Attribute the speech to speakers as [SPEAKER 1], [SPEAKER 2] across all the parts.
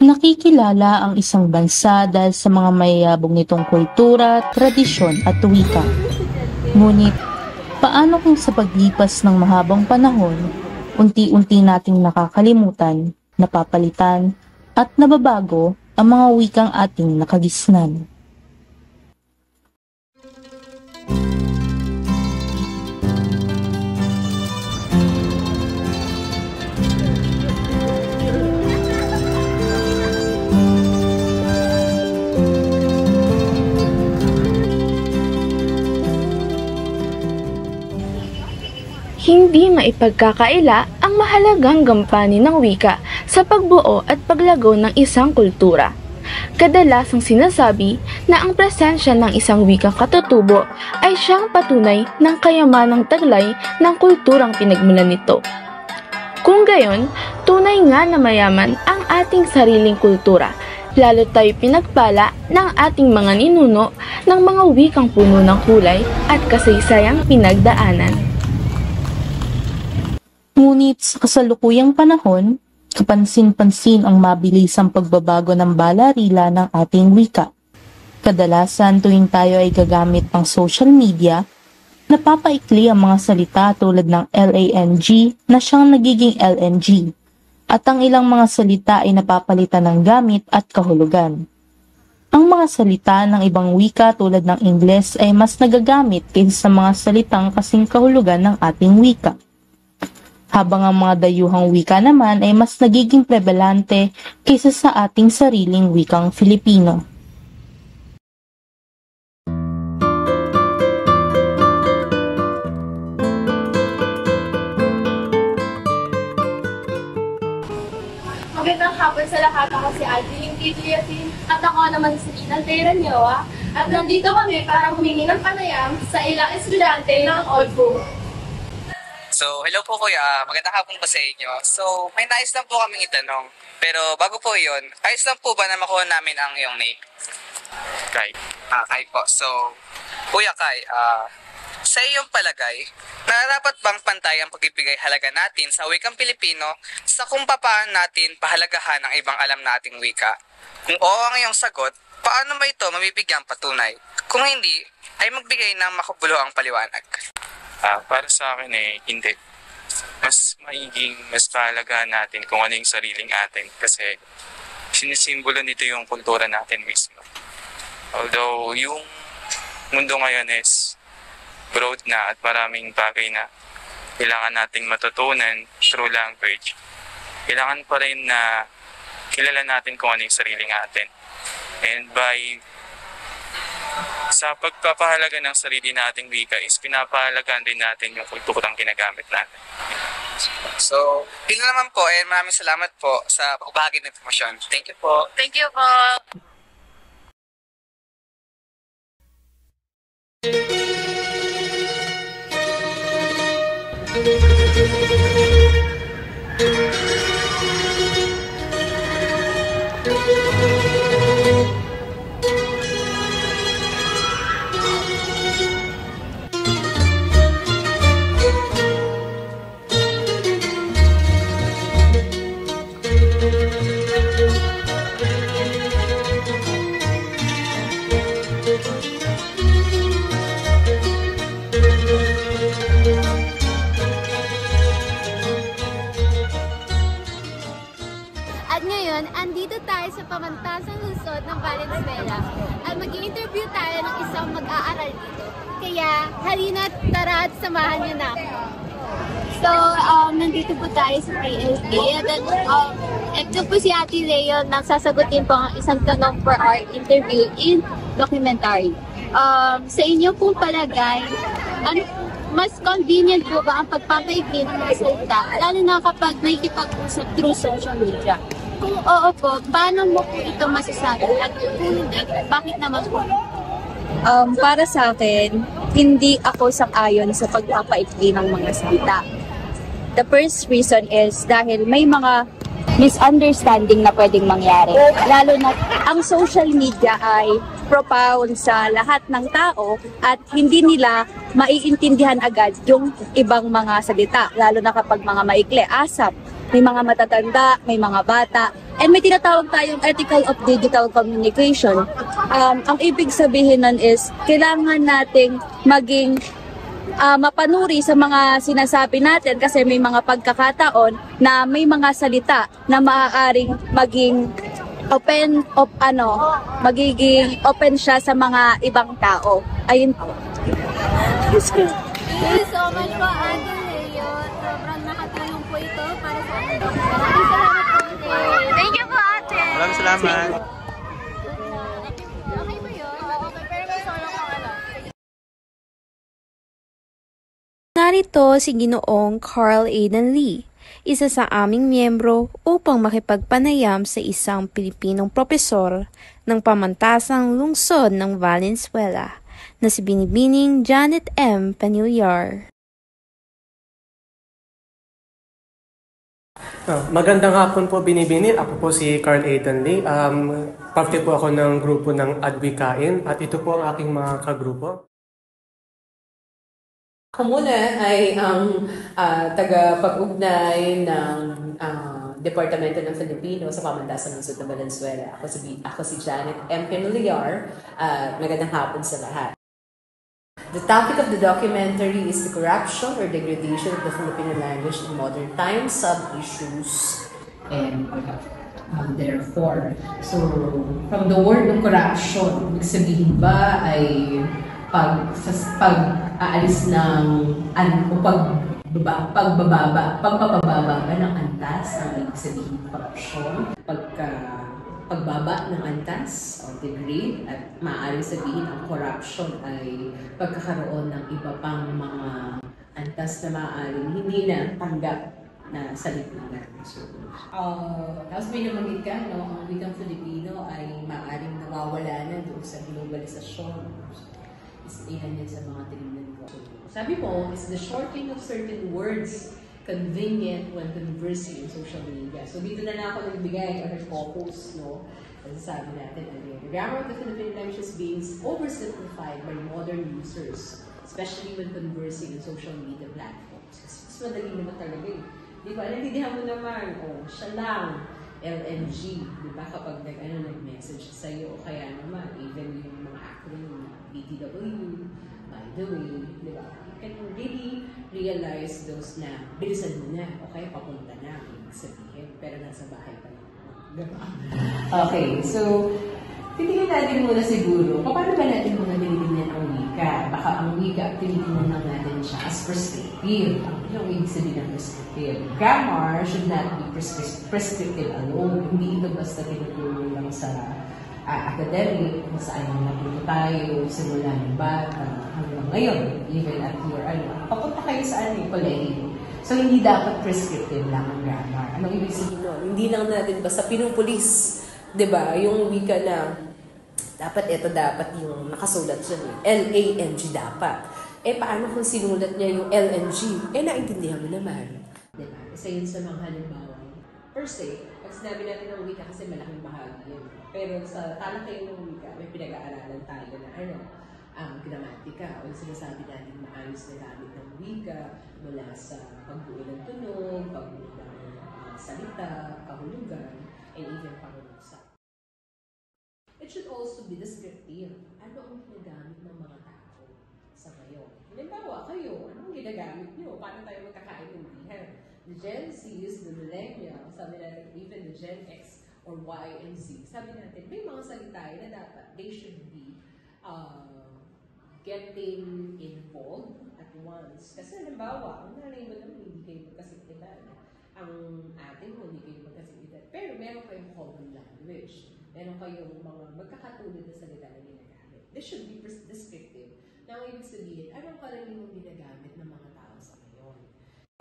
[SPEAKER 1] Nakikilala ang isang bansa dahil sa mga mayayabong nitong kultura, tradisyon at wika. Ngunit, paano kung sa paglipas ng mahabang panahon, unti-unti nating nakakalimutan, napapalitan, at nababago ang mga wikang ating nakagisnan?
[SPEAKER 2] Hindi maipagkakaila ang mahalagang gampanin ng wika sa pagbuo at paglago ng isang kultura. Kadalasang sinasabi na ang presensya ng isang wikang katutubo ay siyang patunay ng kayamanang taglay ng kulturang pinagmulan nito. Kung gayon, tunay nga na mayaman ang ating sariling kultura, lalo tayo pinagpala ng ating mga ninuno ng mga wikang puno ng kulay at kasaysayang pinagdaanan.
[SPEAKER 1] Ngunit sa kasalukuyang panahon, kapansin-pansin ang mabilisang pagbabago ng balarila ng ating wika. Kadalasan tuwing tayo ay gagamit ng social media, napapaikli ang mga salita tulad ng LANG na siyang nagiging LNG, at ang ilang mga salita ay napapalitan ng gamit at kahulugan. Ang mga salita ng ibang wika tulad ng Ingles ay mas nagagamit kaysa sa mga salitang kasing kahulugan ng ating wika. Habang ang mga dayuhang wika naman ay mas nagiging prevalente kaysa sa ating sariling wikang Filipino.
[SPEAKER 3] Magandang hapon sa lahat. Ako si Adeline Kijiasin at ako naman si Lina Teranyoa at nandito kami para humingi ng panayam sa ilang estudyante ng ODBU.
[SPEAKER 4] So, hello po kuya. Magandang hapon po sa inyo. So, may nais lang po kaming itanong. Pero bago po yun, ayos lang po ba na makuha namin ang iyong name? Kai. Kai po. So, kuya Kai, sa iyong palagay, nararapat bang pantay ang pagbibigay halaga natin sa wikang Pilipino sa kung paano natin pahalagahan ang ibang alam nating wika? Kung oo ang iyong sagot, paano ba ito mabibigyan patunay? Kung hindi, ay magbigay ng makabuluhang paliwanag.
[SPEAKER 5] Para sa akin hindi. Mas pahalagahan natin kung ano yung sariling atin kasi sinisimbolo nito yung kultura natin mismo. Although yung mundo ngayon is broad na at maraming bagay na kailangan nating matutunan through language, kailangan pa rin na kilala natin kung ano yung sariling atin. And sa pagpapahalaga ng sarili nating wika is pinapahalagaan din natin yung kulturang ginagamit natin.
[SPEAKER 4] So, yun naman po and maraming salamat po sa pagbahagi ng informasyon. Thank you po.
[SPEAKER 3] Thank you po.
[SPEAKER 6] At ngayon, andito tayo sa pamantasang lungsod ng Valenzuela at mag-i-interview tayo ng isang mag-aaral dito. Kaya, halina, tara at samahan niyo na ako. So, nandito po tayo sa PSA at ito po si Ate Leo na sasagutin po ang isang tanong for our interview in documentary. Sa inyo pong palagay, mas convenient po ba ang pagpapaigli ng mga salita, lalo na kapag may kipag-usap through social media? Kung oo po, paano mo po ito masasabi? At kung hindi, bakit naman po?
[SPEAKER 7] Para sa akin, hindi ako sang-ayon sa pagpapaikli ng mga salita. The first reason is dahil may mga misunderstanding na pwedeng mangyari. Lalo na ang social media ay propound sa lahat ng tao at hindi nila maiintindihan agad yung ibang mga salita. Lalo na kapag mga maikli, asap, may mga matatanda, may mga bata, And may tinatawag tayong ethical of digital communication. Ang ibig sabihin nun is, kailangan nating maging mapanuri sa mga sinasabi natin kasi may mga pagkakataon na may mga salita na maaaring maging magiging open siya sa mga ibang tao. Ayun po.
[SPEAKER 6] Thank you so much po, Ate Leo. Sobrang nakatulong po ito para sa amin. Maraming salamat po, Ate. Thank you po, Ate.
[SPEAKER 5] Maraming salamat.
[SPEAKER 6] Okay ba yun? Okay, pero may solo ko
[SPEAKER 8] Narito si Ginoong Carl Aidan Lee, isa sa aming miyembro upang makipagpanayam sa isang Pilipinong propesor ng pamantasang lungsod ng Valenzuela na si Binibining Janet M. Panilyar.
[SPEAKER 9] Magandang hapon po, Binibini. Ako po si Carl Aidan Lee. Parte po ako ng grupo ng Adwikain at ito po ang aking mga kagrupo.
[SPEAKER 10] Ako muna ay ang tagapag-ugnay ng Departamento ng Filipino sa Pamantasan ng Lungsod ng Valenzuela. Ako si Janet M. Panilyar. Magandang hapon sa lahat. The topic of the documentary is the corruption or degradation of the Filipino language in modern times, sub-issues, and therefore. So, from the word of corruption, ibig sabihin ba ay pag-aalis ng pagpapababa ba ng antas ang ibig sabihin ng korupsyon, pagbaba ng antas o degrade, at maaaring sabihin ang corruption ay pagkakaroon ng iba pang mga antas na maaaring hindi na tanggap na sa lipunan. So, tapos may nabanggit ka, no, ang wikang Filipino ay maaaring nawawala na doon sa globalisasyon. Iyan yan sa mga tinignan ko. Sabi mo, is the shortening of certain words convenient when conversing in social media. So dito na ako nagbigay or focus, no? As sabi natin earlier, the grammar of the Philippine language is being oversimplified by modern users, especially when conversing in social media platforms. Kasi mas madali naman talaga eh. Di ba? Naintindihan mo naman, siya lang, LNG, di ba? Kapag nag-message sa'yo, o kaya naman, even yung mga acronym na BTW, by the way, di ba? You can really realize those na bilisan mo na, okay, papunta na, ibig sabihin, pero nasa bahay pa lang. Di ba? Okay, so, titingnan natin muna siguro, paano ba natin muna tinitingnan ang wika? Baka ang wika, tinitingnan lang natin siya as prescriptive. Ano ang ibig sabihin ng prescriptive? Grammar should not be prescriptive alone. Hindi ito basta tinutulong lang sa academic, kung saan napunta tayo, simula ng bata, hanggang ngayon, even at your, papunta kayo sa kolehiyo. So, hindi dapat prescriptive lang ang grammar. Anong ibig sabihin nun? Hindi lang natin basta pinupulis, diba? Yung wika na, dapat yung nakasulat siya ni LANG dapat. Paano kung sinulat niya yung LNG? Naintindihan mo naman. Diba? Isa yun sa mga halimbawa. Per se, pag sinabi natin ng wika kasi malaking bahagi yun. Pero sa talakayan ng wika, may pinag-aaralan tayo na ang gramatika o yung sinasabi natin maayos na gamit ng wika mula sa pagbuo ng tunog, pagbuo ng salita, kahulugan, and even pangungusap. It should also be descriptive. Ano ang ginagamit ng mga tao sa ngayon? Halimbawa, kayo, anong ginagamit nyo? Paano tayo magkakaintindihan? The Gen Z, the millennial, sabi natin even the Gen X or Y and Z, sabi natin, may mga salita na dapat they should be getting involved at once. Kasi halimbawa, ang nanay mo naman hindi kayo magkasintihan. Ang atin mo hindi kayo magkasintihan. Pero meron kayong common language. Meron kayong mga magkakatulad na salita na ginagamit. This should be descriptive. Na ang ibig sabihin, anong karaniwang ginagamit ng mga tao sa ngayon?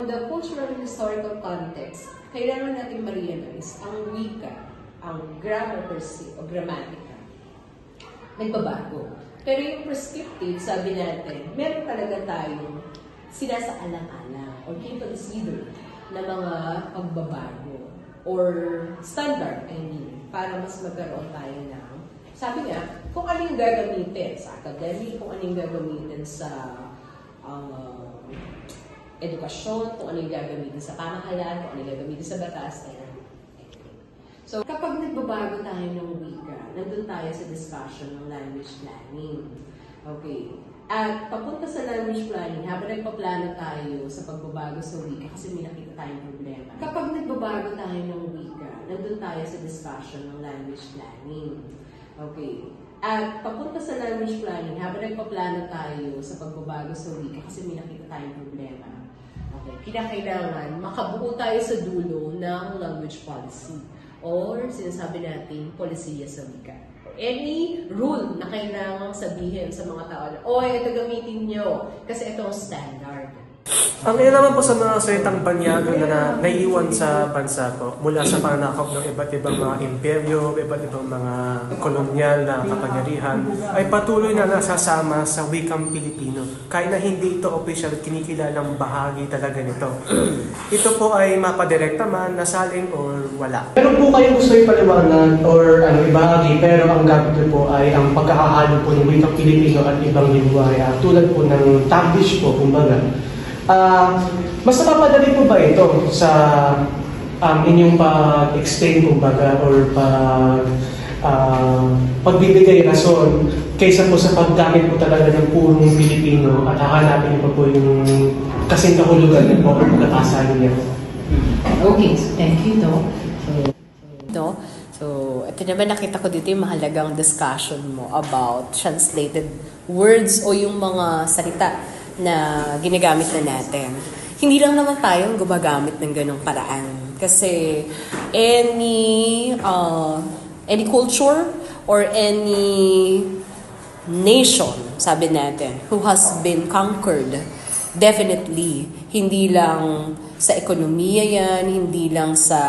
[SPEAKER 10] In the cultural and historical context, kailangan natin ma-realize ang wika, ang grammar per se, o grammatica, nagbabago. Pero yung prescriptive, sabi natin, meron talaga tayong sinasaalang-alang or consider na mga pagbabago or standard, para mas magkaroon tayo ng, sabi nga, kung ano yung gagamitin sa academic, kung ano yung gagamitin sa edukasyon, kung ano yung gagamitin sa pamahalaan, kung ano yung gagamitin sa batas, So, kapag nagbabago tayo ng wika, nandun tayo sa discussion ng language planning. Okay. At papunta sa language planning, habang nagpaplano tayo sa pagbabago sa wika, kasi may nakita tayong problema. Kapag nagbabago tayo ng wika, nandun tayo sa discussion ng language planning. Okay. At papunta sa language planning, habang nagpaplano tayo sa pagbabago sa wika, kasi may nakita tayong problema. Okay. Kinakailangan makabuo tayo sa dulo ng language policy or sinasabi natin polisiya sa wika. Any rule na kailangang sabihin sa mga tao na, oy, ito gamitin nyo kasi ito ang standard.
[SPEAKER 9] Ang ina naman po sa mga salitang banyaga na naiiwan sa bansa po mula sa pananakop ng iba't ibang mga imperyo, iba't ibang mga kolonyal na kapangyarihan ay patuloy na nasasama sa wikang Pilipino kahit na hindi ito opisyal kinikilalang bahagi talaga nito. Ito po ay mapadirekta man, nasaling or wala. Meron po kayong gusto ipaliwanag or ibahagi pero ang gamit po ay ang pagkakahalo po ng wikang Pilipino at ibang lingwahe tulad po ng Taglish po kumbaga. Mas napapadali po ba ito sa inyong pag-explain kumbaga or pagbibigay rason kaysa po sa paggamit po talaga ng purong Pilipino at hahanapin po po yung kasing kahulugan niya po o pagkakasali niya po?
[SPEAKER 10] Okay, so thank you, So, ito naman nakita ko dito yung mahalagang discussion mo about translated words o yung mga salita na ginagamit na natin. Hindi lang naman tayong gumagamit ng ganong paraan. Kasi any culture or any nation, sabi natin, who has been conquered, definitely, hindi lang sa ekonomiya yan, hindi lang sa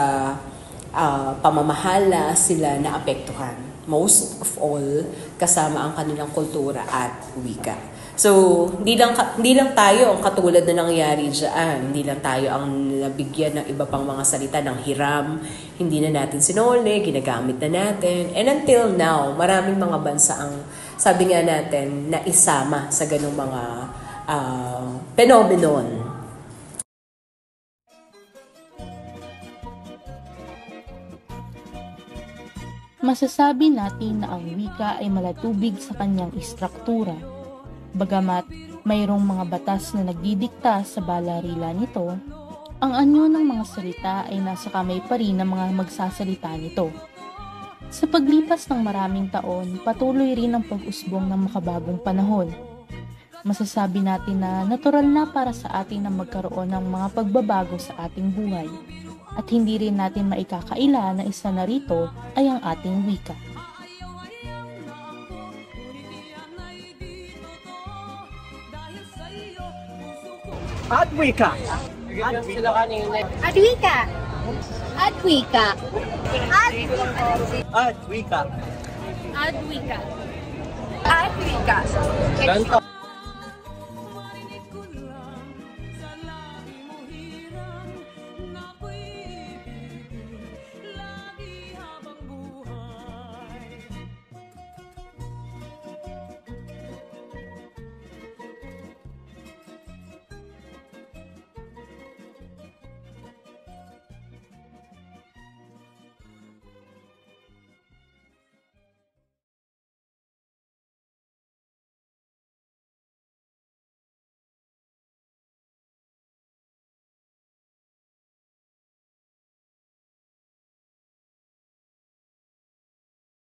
[SPEAKER 10] pamamahala sila naapektuhan. Most of all, kasama ang kanilang kultura at wika. So, hindi lang tayo ang katulad na nangyari dyan. Hindi lang tayo ang nabigyan ng iba pang mga salita ng hiram. Hindi na natin sinole, ginagamit na natin. And until now, maraming mga bansa ang, sabi nga natin, na isama sa ganung mga phenomenon.
[SPEAKER 1] Masasabi natin na ang wika ay malatubig sa kanyang istruktura. Bagamat mayroong mga batas na nagdidikta sa balarila nito, ang anyo ng mga salita ay nasa kamay pa rin ng mga magsasalita nito. Sa paglipas ng maraming taon, patuloy rin ang pag-usbong ng makabagong panahon. Masasabi natin na natural na para sa atin na magkaroon ng mga pagbabago sa ating buhay. At hindi rin natin maikakaila na isa na rito ay ang ating wika.
[SPEAKER 9] Adwika.
[SPEAKER 6] Adwika. Adwika.
[SPEAKER 9] Adwika.
[SPEAKER 6] Adwika.
[SPEAKER 3] Adwika.
[SPEAKER 9] Ganto.